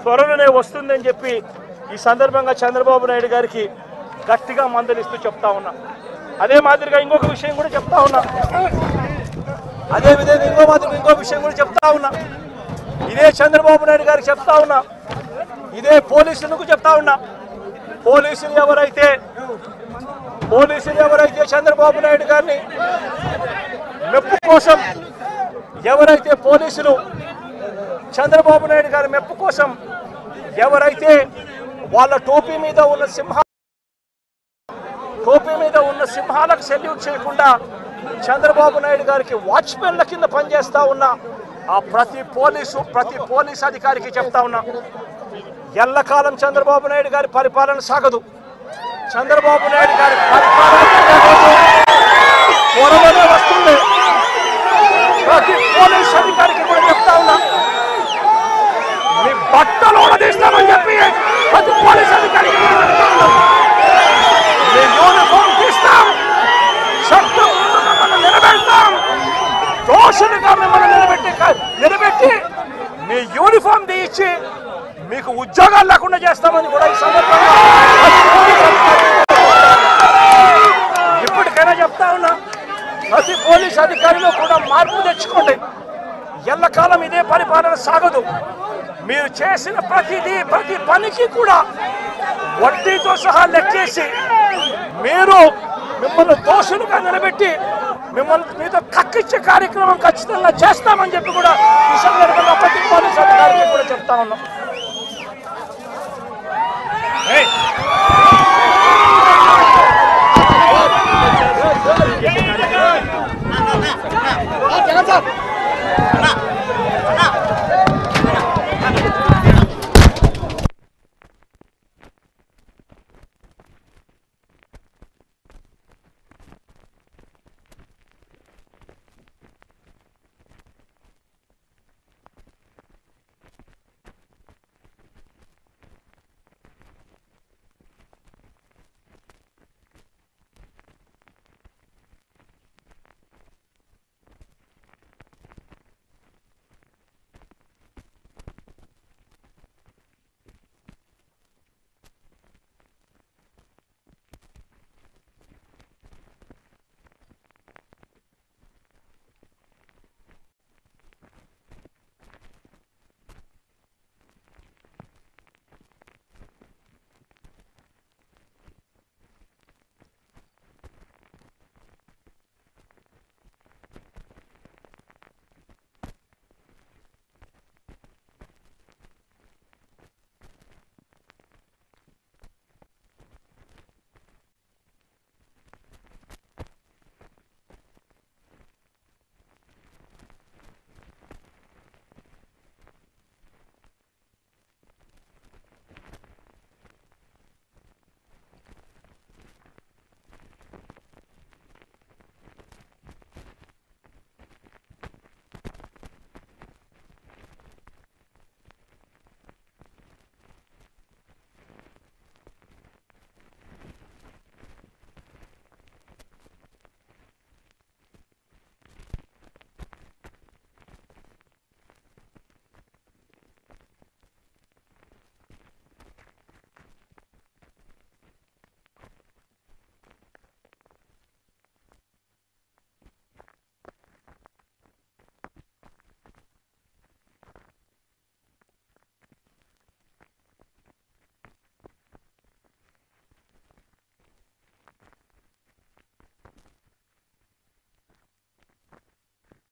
త్వరలోనే వస్తుందని చెప్పి ఈ సందర్భంగా చంద్రబాబు నాయుడు గారికి గట్టిగా మందలిస్తూ చెప్తా ఉన్నా. అదే మాదిరిగా ఇంకొక విషయం కూడా చెప్తా ఉన్నా. అదే విధంగా ఇంకో విషయం కూడా చెప్తా ఉన్నా. ఇదే చంద్రబాబు నాయుడు గారికి చెప్తా ఉన్నా, ఇదే పోలీసులకు చెప్తా ఉన్నా. పోలీసులు ఎవరైతే చంద్రబాబు నాయుడు గారిని మెప్పు కోసం ఎవరైతే పోలీసులు చంద్రబాబు నాయుడు గారి మెప్పు కోసం ఎవరైతే వాళ్ళ టోపీ మీద ఉన్న సింహాలకు సెల్యూట్ చేయకుండా చంద్రబాబు నాయుడు గారికి వాచ్మెన్ల కింద పనిచేస్తా ఉన్న ఆ ప్రతి పోలీస్ అధికారికి చెప్తా ఉన్నా, ఎల్లకాలం చంద్రబాబు నాయుడు గారి పరిపాలన సాగదు. చంద్రబాబు నాయుడు గారి పరిపాలన త్వరలోనే వస్తుంది. ప్రతి పోలీస్ అధికారికి కూడా చెప్తా ఉన్నా, మీ బట్టలు తీస్తామని చెప్పి ప్రతి పోలీస్ అధికారికి మీ యూనిఫామ్ తీస్తాం, చట్టం మిమ్మల్ని నిలబెడతాం, దోషులుగా మిమ్మల్ని నిలబెట్టి మీ యూనిఫామ్ తీయించి మీకు ఉద్యోగాలు లేకుండా చేస్తామని కూడా ఈ సందర్భంగా ఇప్పటికైనా చెప్తా ఉన్నా. ప్రతి పోలీస్ అధికారిలో కూడా మార్పు తెచ్చుకోండి. ఎల్లకాలం ఇదే పరిపాలన సాగదు. మీరు చేసిన ప్రతి పనికి కూడా వడ్డీతో సహా లెక్కేసి మిమ్మల్ని దోషులుగా నిలబెట్టి మీతో కక్కిచ్చే కార్యక్రమం ఖచ్చితంగా చేస్తామని చెప్పి కూడా ఈ సందర్భంగా ప్రతి పోలీస్ అధికారికి కూడా చెప్తా ఉన్నాం.